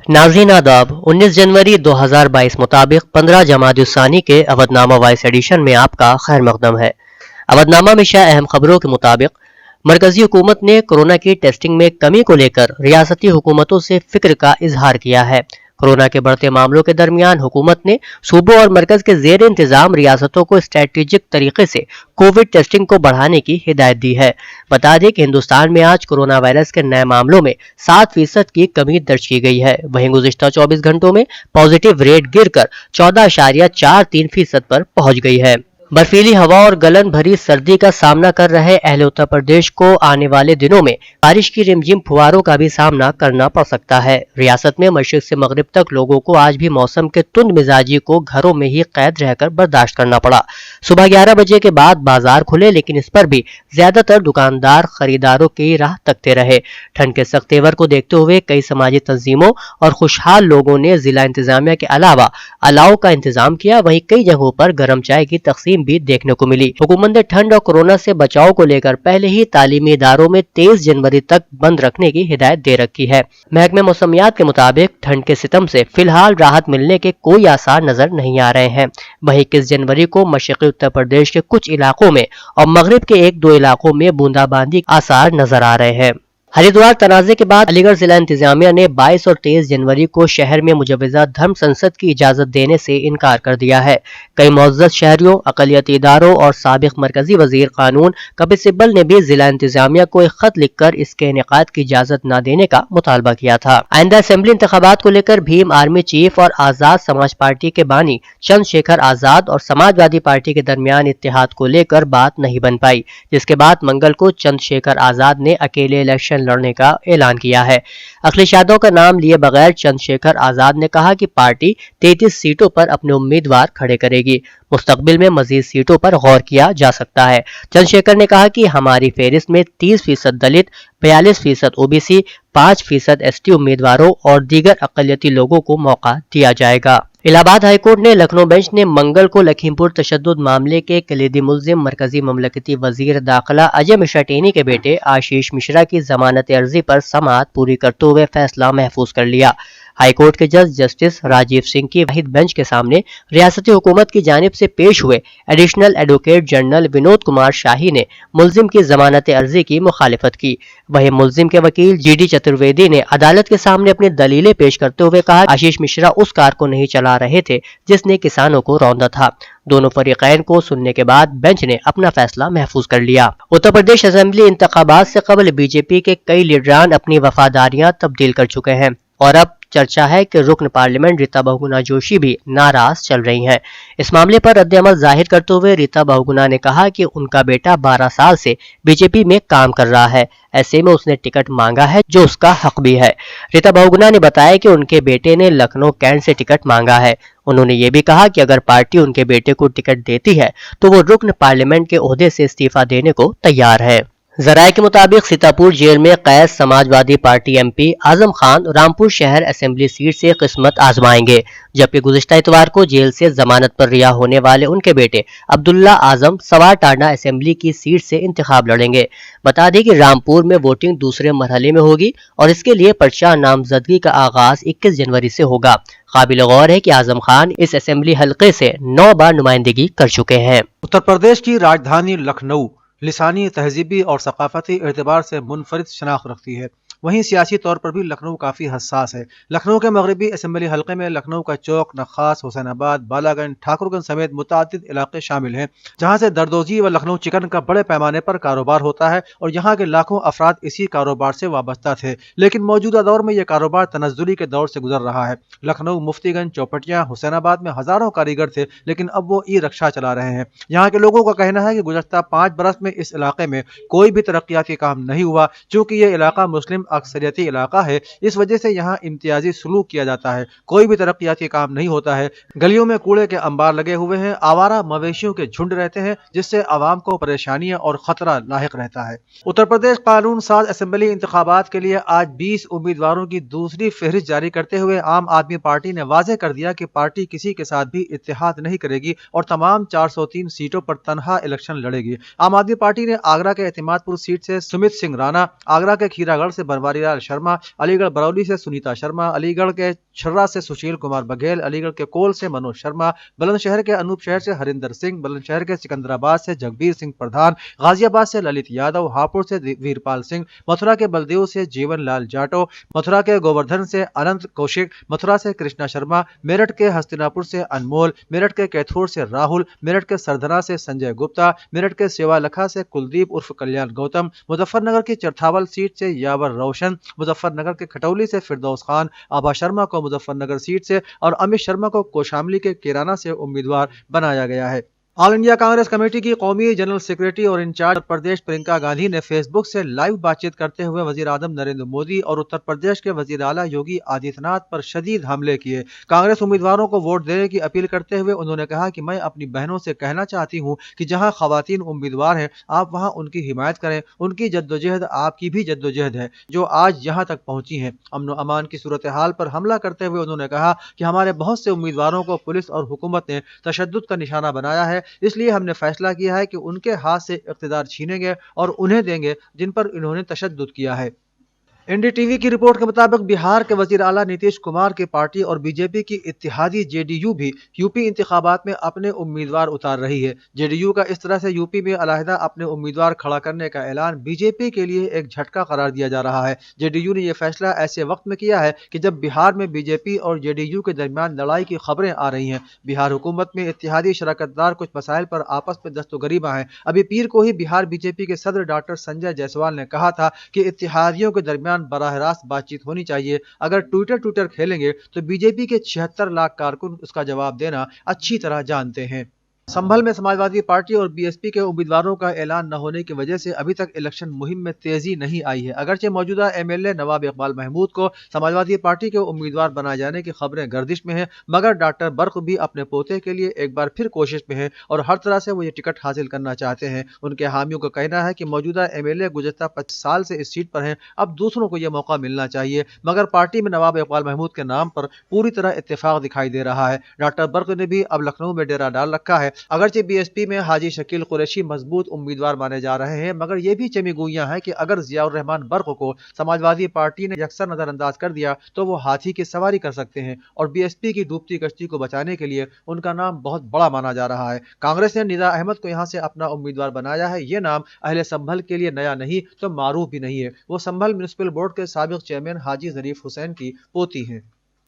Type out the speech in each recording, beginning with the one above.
नाज़रीन आदाब। 19 जनवरी 2022 मुताबिक 15 जमात-उस-सानी के अवधनामा वॉइस एडिशन में आपका खैर मकदम है। अवधनामा में शाया अहम खबरों के मुताबिक मरकजी हुकूमत ने कोरोना की टेस्टिंग में कमी को लेकर रियासती हुकूमतों से फिक्र का इजहार किया है। कोरोना के बढ़ते मामलों के दरमियान हुकूमत ने सूबों और मरकज के जेर इंतजाम रियासतों को स्ट्रेटेजिक तरीके से कोविड टेस्टिंग को बढ़ाने की हिदायत दी है। बता दें कि हिंदुस्तान में आज कोरोना वायरस के नए मामलों में 7% की कमी दर्ज की गई है। वहीं गुज़िश्ता 24 घंटों में पॉजिटिव रेट गिरकर 14.43% पर पहुंच गई है। बर्फीली हवा और गलन भरी सर्दी का सामना कर रहे अहले उत्तर प्रदेश को आने वाले दिनों में बारिश की रिमझिम फुहारों का भी सामना करना पड़ सकता है। रियासत में मशरिक से मगरिब तक लोगों को आज भी मौसम के तुंद मिजाजी को घरों में ही कैद रहकर बर्दाश्त करना पड़ा। सुबह 11 बजे के बाद बाजार खुले, लेकिन इस पर भी ज्यादातर दुकानदार खरीदारों की राह तकते रहे। ठंड के सख्त तेवर को देखते हुए कई समाजी तंजीमों और खुशहाल लोगों ने जिला इंतजामिया के अलावा अलाव का इंतजाम किया। वहीं कई जगहों पर गर्म चाय की तकसीम भी देखने को मिली। हुकूमत ने ठंड और कोरोना से बचाव को लेकर पहले ही तालीमी इदारों में 23 जनवरी तक बंद रखने की हिदायत दे रखी है। महकमे मौसमियात के मुताबिक ठंड के सितम से फिलहाल राहत मिलने के कोई आसार नजर नहीं आ रहे हैं। वहीं 21 जनवरी को मशरकी उत्तर प्रदेश के कुछ इलाकों में और मगरिब के 1-2 इलाकों में बूंदाबांदी के आसार नजर आ रहे हैं। हरिद्वार तनाजे के बाद अलीगढ़ जिला इंतजामिया ने 22 और 23 जनवरी को शहर में मुजवजा धर्म संसद की इजाजत देने से इनकार कर दिया है। कई मुअज़्ज़ज़ शहरियों, अक़लियती इदारों और साबिक़ मरकजी वज़ीर कानून कपिल सिब्बल ने भी जिला इंतजामिया को एक खत लिखकर इसके इनेकाद की इजाजत न देने का मुतालबा किया था। आइंदा असेंबली इंतखाबात को लेकर भीम आर्मी चीफ और आजाद समाज पार्टी के बानी चंद्रशेखर आजाद और समाजवादी पार्टी के दरमियान इत्तेहाद को लेकर बात नहीं बन पाई, जिसके बाद मंगल को चंद्रशेखर आजाद ने अकेले इलेक्शन लड़ने का ऐलान किया है। अखिलेश यादव का नाम लिए बगैर चंद्रशेखर आजाद ने कहा कि पार्टी 33 सीटों पर अपने उम्मीदवार खड़े करेगी। मुस्तकबिल में मजीद सीटों पर गौर किया जा सकता है। चंद्रशेखर ने कहा कि हमारी फेरिस्त में 30% दलित, 42% ओबीसी, 5% एसटी उम्मीदवारों और दीगर अक़लियती लोगों को मौका दिया जाएगा। इलाहाबाद हाईकोर्ट ने लखनऊ बेंच ने मंगल को लखीमपुर तशद्दुद मामले के कलीदी मुल्जिम मरकजी ममलकती वजीर दाखिला अजय मिश्रा टेनी के बेटे आशीष मिश्रा की जमानत अर्जी पर समाअत पूरी करते हुए फैसला महफूज कर लिया। हाईकोर्ट के जज जस्टिस राजीव सिंह की वाहिद बेंच के सामने रियासती हुकूमत की जानिब से पेश हुए additional advocate general Vinod Kumar Shahi ने मुल्जिम की जमानत अर्जी की मुखालिफत की। वहीं मुल्जिम के वकील जीडी चतुर्वेदी ने अदालत के सामने अपनी दलीलें पेश करते हुए कहा आशीष मिश्रा उस कार को नहीं चला रहे थे जिसने किसानों को रौंदा था। दोनों फरीकैन को सुनने के बाद बेंच ने अपना फैसला महफूज कर लिया। उत्तर प्रदेश असेंबली इंतखाबात से कबल बीजेपी के कई लीडरान अपनी वफादारियां तब्दील कर चुके हैं और अब चर्चा है कि रुकन पार्लियामेंट रीता बहुगुणा जोशी भी नाराज चल रही हैं। इस मामले पर रद्द-ए-अमल जाहिर करते हुए रीता बहुगुणा ने कहा कि उनका बेटा 12 साल से बीजेपी में काम कर रहा है, ऐसे में उसने टिकट मांगा है जो उसका हक भी है। रीता बहुगुणा ने बताया कि उनके बेटे ने लखनऊ कैंट से टिकट मांगा है। उन्होंने ये भी कहा कि अगर पार्टी उनके बेटे को टिकट देती है तो वो रुकन पार्लियामेंट के ओहदे से इस्तीफा देने को तैयार है। जराये के मुताबिक सीतापुर जेल में कैद समाजवादी पार्टी एमपी आजम खान रामपुर शहर असेंबली सीट से किस्मत आजमाएंगे, जबकि गुज़िश्ता इतवार को जेल से जमानत पर रिहा होने वाले उनके बेटे अब्दुल्ला आजम सवार टांडा असेंबली की सीट से इंतखाब लड़ेंगे। बता दें कि रामपुर में वोटिंग दूसरे मरहले में होगी और इसके लिए पर्चा नामजदगी का आगाज 21 जनवरी से होगा। काबिल गौर है कि आजम खान इस असेंबली हलके से 9 बार नुमाइंदगी कर चुके हैं। उत्तर प्रदेश की राजधानी लखनऊ लिसानी, तहजीबी और सकाफती एतबार से मुनफरिद शनाख्त रखती है। वहीं सियासी तौर पर भी लखनऊ काफ़ी हसास है। लखनऊ के मगरबी असेंबली हलके में लखनऊ का चौक, नखास, हुसैनाबाद, बालागंज, ठाकुरगंज समेत मुतअद्दिद इलाके शामिल हैं, जहां से दरदोजी व लखनऊ चिकन का बड़े पैमाने पर कारोबार होता है और यहाँ के लाखों अफराद इसी कारोबार से वाबस्ता थे। लेकिन मौजूदा दौर में यह कारोबार तनज़्ज़ुली के दौर से गुजर रहा है। लखनऊ, मुफ्तीगंज, चौपटिया, हुसैनाबाद में हज़ारों कारीगर थे, लेकिन अब वो ई रिक्शा चला रहे हैं। यहाँ के लोगों का कहना है कि गुज़श्ता 5 बरस में इस इलाके में कोई भी तरक्याती काम नहीं हुआ। चूँकि ये इलाका मुस्लिम अक्सरियती इलाका है, इस वजह से यहाँ इम्तियाजी सलूक किया जाता है। कोई भी तरक्याती काम नहीं होता है। गलियों में कूड़े के अंबार लगे हुए हैं, आवारा मवेशियों के झुंड रहते हैं, जिससे आवाम को परेशानियां और खतरा लाहिक रहता है। उत्तर प्रदेश कानून साज असेंबली इंतखाबात के लिए आज 20 उम्मीदवारों की दूसरी फहरिस्त जारी करते हुए आम आदमी पार्टी ने वाज़ेह कर दिया कि पार्टी किसी के साथ भी इत्तेहाद नहीं करेगी और तमाम 403 सीटों पर तनहा इलेक्शन लड़ेगी। आम आदमी पार्टी ने आगरा के एतमादपुर सीट से सुमित सिंह राणा, आगरा के खीरागढ़ से बनवारी बनवारी लाल शर्मा, अलीगढ़ बरौली से सुनीता शर्मा, अलीगढ़ के छर्रा से सुशील कुमार बघेल, अलीगढ़ के कोल से मनोज शर्मा, बुलंदशहर के अनूप शहर से हरिंदर सिंह, बुलंदशहर के सिकंदराबाद से जगबीर सिंह प्रधान, गाजियाबाद से ललित यादव, हापुड़ से वीरपाल सिंह, मथुरा के बलदेव से जीवन लाल जाटो, मथुरा के गोवर्धन से अनंत कौशिक, मथुरा से कृष्णा शर्मा, मेरठ के हस्तिनापुर से अनमोल, मेरठ के कैथोर से राहुल, मेरठ के सरधना से संजय गुप्ता, मेरठ के सेवालखा से कुलदीप उर्फ कल्याण गौतम, मुजफ्फरनगर की चरथावल सीट से यावर रोशन, मुजफ्फरनगर के खटौली से फिरदौस खान, आभा शर्मा को मुजफ्फरनगर सीट से और अमित शर्मा को कौशाम्बी के किराना से उम्मीदवार बनाया गया है। ऑल इंडिया कांग्रेस कमेटी की कौमी जनरल सेक्रेटरी और इंचार्ज उत्तर प्रदेश प्रियंका गांधी ने फेसबुक से लाइव बातचीत करते हुए वजीर आजम नरेंद्र मोदी और उत्तर प्रदेश के वजीर आला योगी आदित्यनाथ पर शदीद हमले किए। कांग्रेस उम्मीदवारों को वोट देने की अपील करते हुए उन्होंने कहा कि मैं अपनी बहनों से कहना चाहती हूं कि जहां खवातीन उम्मीदवार हैं आप वहां उनकी हिमायत करें। उनकी जद्दोजहद आपकी भी जद्दोजहद है जो आज यहां तक पहुंची है। अमन अमान की सूरत हाल पर हमला करते हुए उन्होंने कहा कि हमारे बहुत से उम्मीदवारों को पुलिस और हुकूमत ने तशद्दुद का निशाना बनाया है, इसलिए हमने फैसला किया है कि उनके हाथ से इख्तिदार छीनेंगे और उन्हें देंगे जिन पर इन्होंने तशद्दुद किया है। एनडीटीवी की रिपोर्ट के मुताबिक बिहार के वजीर आला नीतीश कुमार की पार्टी और बीजेपी की इत्तेहादी जेडीयू भी यूपी इंतखाबात में अपने उम्मीदवार उतार रही है। जेडीयू का इस तरह से यूपी में अलहदा अपने उम्मीदवार खड़ा करने का ऐलान बीजेपी के लिए एक झटका करार दिया जा रहा है। जेडीयू ने यह फैसला ऐसे वक्त में किया है कि जब बिहार में बीजेपी और जेडीयू के दरमियान लड़ाई की खबरें आ रही हैं। बिहार हुकूमत में इत्तेहादी शराकतदार कुछ मसाइल पर आपस में दस्तगरीबा हैं। अभी पीर को ही बिहार बीजेपी के सदर डॉक्टर संजय जायसवाल ने कहा था कि इत्तेहादियों के दरमियान बराह रास्त बातचीत होनी चाहिए। अगर ट्विटर खेलेंगे तो बीजेपी के 76 लाख कारकुन उसका जवाब देना अच्छी तरह जानते हैं। संभल में समाजवादी पार्टी और बीएसपी के उम्मीदवारों का ऐलान न होने की वजह से अभी तक इलेक्शन मुहिम में तेजी नहीं आई है। अगरचे मौजूदा एमएलए नवाब इकबाल महमूद को समाजवादी पार्टी के उम्मीदवार बनाए जाने की खबरें गर्दिश में हैं, मगर डॉक्टर बर्क भी अपने पोते के लिए एक बार फिर कोशिश में है और हर तरह से वो ये टिकट हासिल करना चाहते हैं। उनके हामियों का कहना है कि मौजूदा एमएलए गुज़श्ता 25 साल से इस सीट पर हैं, अब दूसरों को यह मौका मिलना चाहिए, मगर पार्टी में नवाब इकबाल महमूद के नाम पर पूरी तरह इत्तेफाक दिखाई दे रहा है। डॉक्टर बर्क ने भी अब लखनऊ में डेरा डाल रखा है। अगरचे बीएसपी में हाजी शकील कुरैशी मजबूत उम्मीदवार माने जा रहे हैं, मगर ये भी चमीगोइयां हैं कि अगर जियाउर रहमान बर्क को समाजवादी पार्टी ने यकसर नजरअंदाज कर दिया तो वो हाथी की सवारी कर सकते हैं और बीएसपी की डूबती कश्ती को बचाने के लिए उनका नाम बहुत बड़ा माना जा रहा है। कांग्रेस ने निदा अहमद को यहां से अपना उम्मीदवार बनाया है। ये नाम अहले संभल के लिए नया नहीं तो मारूफ भी नहीं है। वो संभल म्युनिसिपल बोर्ड के साबिक चेयरमैन हाजी जरीफ हुसैन की पोती हैं।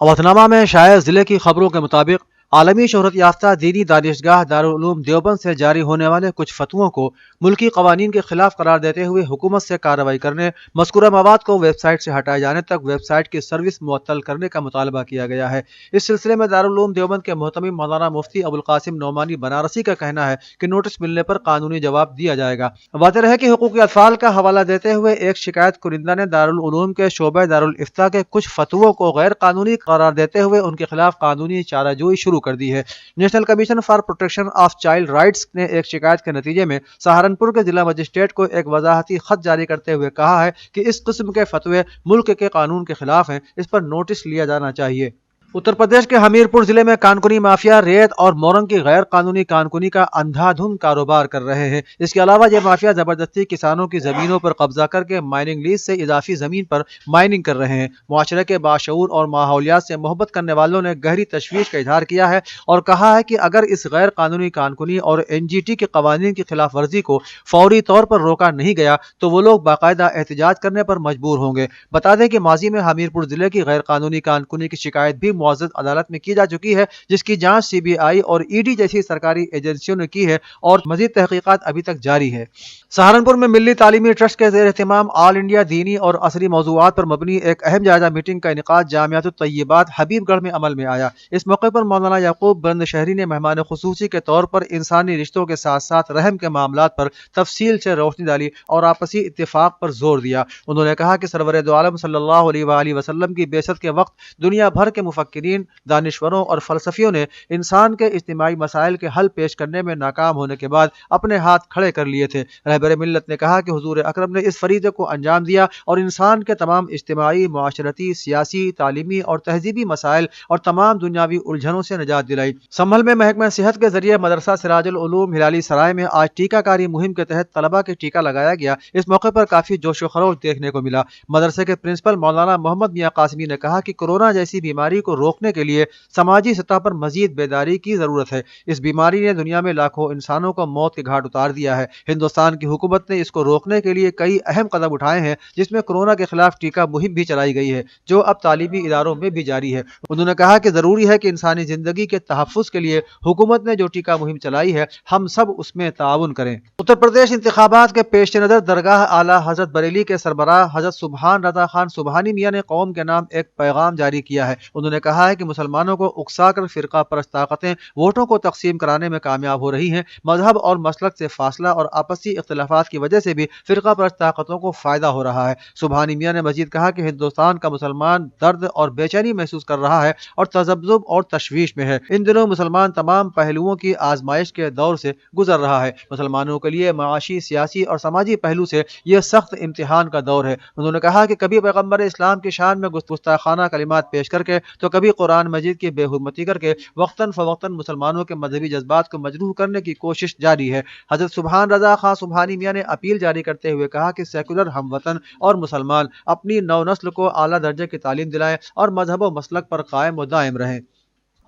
अवधनामा में शायर जिले की खबरों के मुताबिक आलमी शोहरत याफ्ता दीनी दानिशगाह दारुल उलूम देवबंद से जारी होने वाले कुछ फतवों को मुल्की कवानीन के खिलाफ करार देते हुए हुकूमत से कार्रवाई करने, मज़कूरा मवाद को वेबसाइट से हटाए जाने तक वेबसाइट की सर्विस मुअत्तल करने का मुतालबा किया गया है। इस सिलसिले में दारुल उलूम देवबंद के मोहतमिम मौलाना मुफ्ती अबुल कासिम नौमानी बनारसी का कहना है कि नोटिस मिलने पर कानूनी जवाब दिया जाएगा। वाज़ेह है कि हुकूकी अतफाल का हवाला देते हुए एक शिकायत कुरिंदा ने दारुल उलूम के शोबे दारुल इफ्ता के कुछ फतवों को गैर कानूनी करार देते हुए उनके खिलाफ कानूनी चाराजोई शुरू कर दी है। National commission for protection of child rights ने एक शिकायत के नतीजे में सहारनपुर के जिला मजिस्ट्रेट को एक वजाहती खत जारी करते हुए कहा है कि इस किस्म के फतवे मुल्क के कानून के खिलाफ हैं, इस पर नोटिस लिया जाना चाहिए। उत्तर प्रदेश के हमीरपुर जिले में कानकुनी माफिया रेत और मोरंग की गैर कानूनी कानकुनी का अंधाधुंध कारोबार कर रहे हैं। इसके अलावा ये माफिया जबरदस्ती किसानों की जमीनों पर कब्जा करके माइनिंग लीज से इजाफी जमीन पर माइनिंग कर रहे हैं। मुआशरे के बाशऊर और माहौलियात से मोहब्बत करने वालों ने गहरी तशवीश का इजहार किया है और कहा है कि अगर इस गैर कानूनी कानकुनी और एनजीटी के कवानीन की खिलाफ वर्जी को फौरी तौर पर रोका नहीं गया तो वो लोग बाकायदा एहतजाज करने पर मजबूर होंगे। बता दें कि माजी में हमीरपुर जिले की गैर कानूनी कानकुनी की शिकायत भी मुअज़्ज़ज़ अदालत में की जा चुकी है, जिसकी जांच सीबीआई और ईडी जैसी सरकारी एजेंसियों ने की है और मजीद तहकीकात अभी तक जारी है। सहारनपुर में मिल्ली तालीमी ट्रस्ट के ज़ेर एहतमाम ऑल इंडिया दीनी और असरी मौज़ूआत पर मबनी एक अहम जायजा मीटिंग का इनेकाद जामियातुत तय्यबात हबीबगढ़ में अमल में आया। इस मौके पर मौलाना याकूब बुलंदशहरी ने मेहमान खुसूसी के तौर पर इंसानी रिश्तों के साथ साथ रहम के मामलात पर तफसील से रोशनी डाली और आपसी इत्तेफाक पर जोर दिया। उन्होंने कहा कि सरवर दो आलम सल्लल्लाहु अलैहि वसल्लम की बेसत के वक्त दुनिया भर के मुफक्किरीन مفکرین، دانشوروں اور فلسفیوں نے انسان کے اجتماعی مسائل کے حل پیش کرنے میں ناکام ہونے کے بعد اپنے ہاتھ کھڑے کر لیے تھے۔ رہبر ملت نے کہا کہ حضور اکرم نے اس فریضے کو انجام دیا اور انسان کے تمام اجتماعی، معاشرتی، سیاسی، تعلیمی اور تہذیبی مسائل اور تمام دنیاوی الجھنوں سے نجات دلائی۔ سنبھل میں محکمہ صحت کے ذریعے مدرسہ سراج العلوم ہلالی سرائے میں آج ٹیکہ کاری مہم کے تحت طلبہ کے ٹیکہ لگایا گیا۔ اس موقع پر کافی جوش و خروش دیکھنے کو ملا۔ مدرسے کے پرنسپل مولانا محمد میاں قاسمی نے کہا کہ کورونا جیسی بیماری کو روکنے کے لیے سماجی سطح پر مزید بیداری کی ضرورت ہے۔ اس بیماری نے دنیا میں لاکھوں انسانوں کو موت کے گھاٹ اتار دیا ہے۔ ہندوستان کی حکومت نے اس کو روکنے کے لیے کئی اہم قدم اٹھائے ہیں، جس میں کورونا کے خلاف ٹیکہ مہم بھی چلائی گئی ہے، جو اب تعلیمی اداروں میں بھی جاری ہے۔ انہوں نے کہا کہ ضروری ہے کہ انسانی زندگی کے تحفظ کے لیے حکومت نے جو ٹیکہ مہم چلائی ہے، ہم سب اس میں تعاون کریں۔ اتر پردیش انتخابات کے پیش نظر درگاہ اعلیٰ حضرت بریلی کے سربراہ حضرت سبحان رضا خان سبحانی میاں نے قوم کے نام ایک پیغام جاری کیا ہے۔ انہوں نے کہا ہے کہ مسلمانوں کو اکسا کر فرقہ پرست طاقتیں ووٹوں کو تقسیم کرانے میں کامیاب ہو رہی ہیں۔ مذہب اور مسلک سے فاصلہ اور آپسی اختلافات کی وجہ سے بھی فرقہ پرست طاقتوں کو فائدہ ہو رہا ہے۔ سبحانی میاں نے مزید کہا کہ ہندوستان کا مسلمان درد اور بے چینی محسوس کر رہا ہے اور تذبذب اور تشویش میں ہے۔ ان دنوں مسلمان تمام پہلوؤں کی آزمائش کے دور سے گزر رہا ہے۔ مسلمانوں کے لیے معاشی، سیاسی اور سماجی پہلو سے یہ سخت امتحان کا دور ہے۔ انہوں نے کہا کہ کبھی پیغمبر اسلام کی شان میں گستاخانہ کلمات پیش کر کے تو کبھی قرآن مجید کی بے حرمتی کر کے وقتاً فوقتاً مسلمانوں کے مذہبی جذبات کو مجروح کرنے کی کوشش جاری ہے۔ حضرت سبحان رضا خان سبحانی میاں نے اپیل جاری کرتے ہوئے کہا کہ سیکولر ہم وطن اور مسلمان اپنی نو نسل کو اعلیٰ درجے کی تعلیم دلائیں اور مذہب و مسلک پر قائم و دائم رہیں۔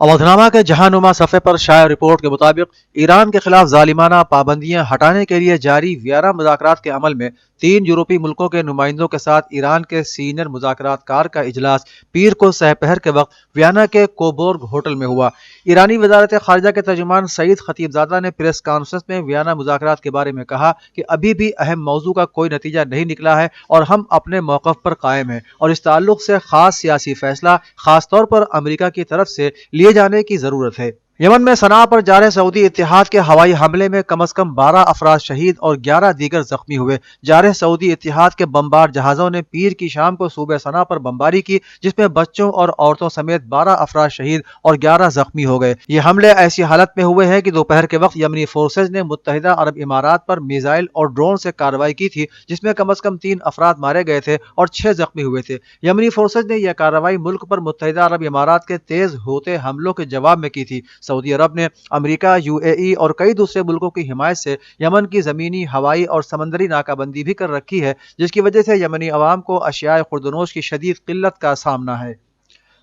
اودھنامہ کے جہانما صفحے پر شائع رپورٹ کے مطابق ایران کے خلاف ظالمانہ پابندیاں ہٹانے کے لیے جاری ویانا مذاکرات کے عمل میں 3 یورپی ملکوں کے نمائندوں کے ساتھ ایران کے سینئر مذاکرات کار کا اجلاس پیر کو سہ پہر کے وقت ویانا کے کوبورگ ہوٹل میں ہوا۔ ایرانی وزارت خارجہ کے ترجمان سعید خطیبزادہ نے پریس کانفرنس میں ویانا مذاکرات کے بارے میں کہا کہ ابھی بھی اہم موضوع کا کوئی نتیجہ نہیں نکلا ہے اور ہم اپنے موقف پر قائم ہیں اور اس تعلق سے خاص سیاسی فیصلہ خاص طور پر امریکہ کی طرف سے لیے جانے کی ضرورت ہے۔ یمن میں صنعاء پر جارح سعودی اتحاد کے ہوائی حملے میں کم از کم 12 افراد شہید اور 11 دیگر زخمی ہوئے۔ جارح سعودی اتحاد کے بمبار جہازوں نے پیر کی شام کو صوبہ صنعاء پر بمباری کی، جس میں بچوں اور عورتوں سمیت 12 افراد شہید اور 11 زخمی ہو گئے۔ یہ حملے ایسی حالت میں ہوئے ہیں کہ دوپہر کے وقت یمنی فورسز نے متحدہ عرب امارات پر میزائل اور ڈرون سے کارروائی کی تھی، جس میں کم از کم 3 افراد مارے گئے تھے اور 6 زخمی ہوئے تھے۔ یمنی فورسز نے یہ کارروائی ملک پر متحدہ عرب امارات کے تیز ہوتے حملوں کے جواب میں کی تھی۔ سعودی عرب نے امریکہ، UAE اور کئی دوسرے ملکوں کی حمایت سے یمن کی زمینی، ہوائی اور سمندری ناکہ بندی بھی کر رکھی ہے، جس کی وجہ سے یمنی عوام کو اشیاء خوردنوش کی شدید قلت کا سامنا ہے۔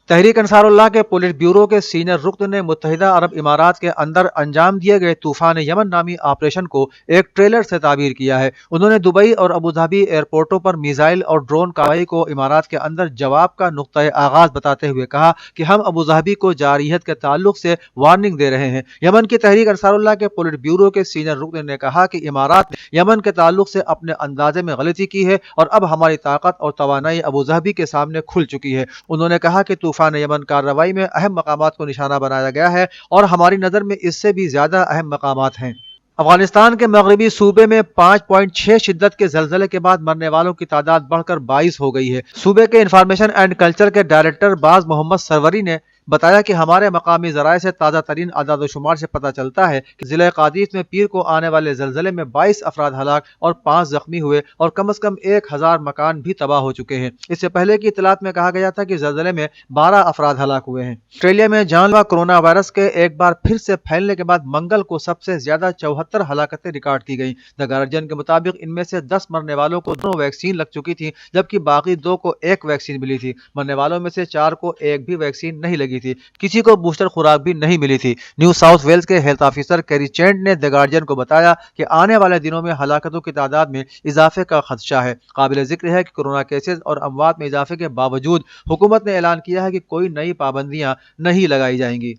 تحریک انصار اللہ کے پولیٹ بیورو کے سینئر رکن نے متحدہ عرب امارات کے اندر انجام دیے گئے طوفان یمن نامی آپریشن کو ایک ٹریلر سے تعبیر کیا ہے۔ انہوں نے دبئی اور ابوظہبی ایئرپورٹوں پر میزائل اور ڈرون کارروائی کو امارات کے اندر جواب کا نقطۂ آغاز بتاتے ہوئے کہا کہ ہم ابوظہبی کو جارحیت کے تعلق سے وارننگ دے رہے ہیں۔ یمن کی تحریک انصار اللہ کے پولیٹ بیورو کے سینئر رکن نے کہا کہ امارات نے یمن کے تعلق سے اپنے اندازے میں غلطی کی ہے اور اب ہماری طاقت اور توانائی ابوظہبی کے سامنے کھل چکی ہے۔ انہوں نے کہا کہ طوفان یمن کارروائی میں اہم مقامات کو نشانہ بنایا گیا ہے اور ہماری نظر میں اس سے بھی زیادہ اہم مقامات ہیں۔ افغانستان کے مغربی صوبے میں 5.6 شدت کے زلزلے کے بعد مرنے والوں کی تعداد بڑھ کر 22 ہو گئی ہے۔ صوبے کے انفارمیشن اینڈ کلچر کے ڈائریکٹر باز محمد سروری نے بتایا کہ ہمارے مقامی ذرائع سے تازہ ترین اعداد و شمار سے پتہ چلتا ہے کہ ضلع قادیس میں پیر کو آنے والے زلزلے میں 22 افراد ہلاک اور 5 زخمی ہوئے اور کم از کم 1000 مکان بھی تباہ ہو چکے ہیں۔ اس سے پہلے کی اطلاعات میں کہا گیا تھا کہ زلزلے میں 12 افراد ہلاک ہوئے ہیں۔ آسٹریلیا میں جان لیوا کورونا وائرس کے ایک بار پھر سے پھیلنے کے بعد منگل کو سب سے زیادہ 74 ہلاکتیں ریکارڈ کی گئیں۔ دی گارڈین کے مطابق ان میں سے 10 مرنے والوں کو 2 ویکسین لگ چکی تھی، جبکہ باقی 2 کو 1 ویکسین ملی تھی۔ مرنے والوں میں سے 4 کو 1 بھی ویکسین نہیں لگی تھی، کسی کو بوسٹر خوراک بھی نہیں ملی تھی۔ نیو ساؤتھ ویلز کے ہیلتھ آفیسر کیری چینڈ نے دی گارڈین کو بتایا کہ آنے والے دنوں میں ہلاکتوں کی تعداد میں اضافے کا خدشہ ہے۔ قابل ذکر ہے کہ کورونا کیسز اور اموات میں اضافے کے باوجود حکومت نے اعلان کیا ہے کہ کوئی نئی پابندیاں نہیں لگائی جائیں گی۔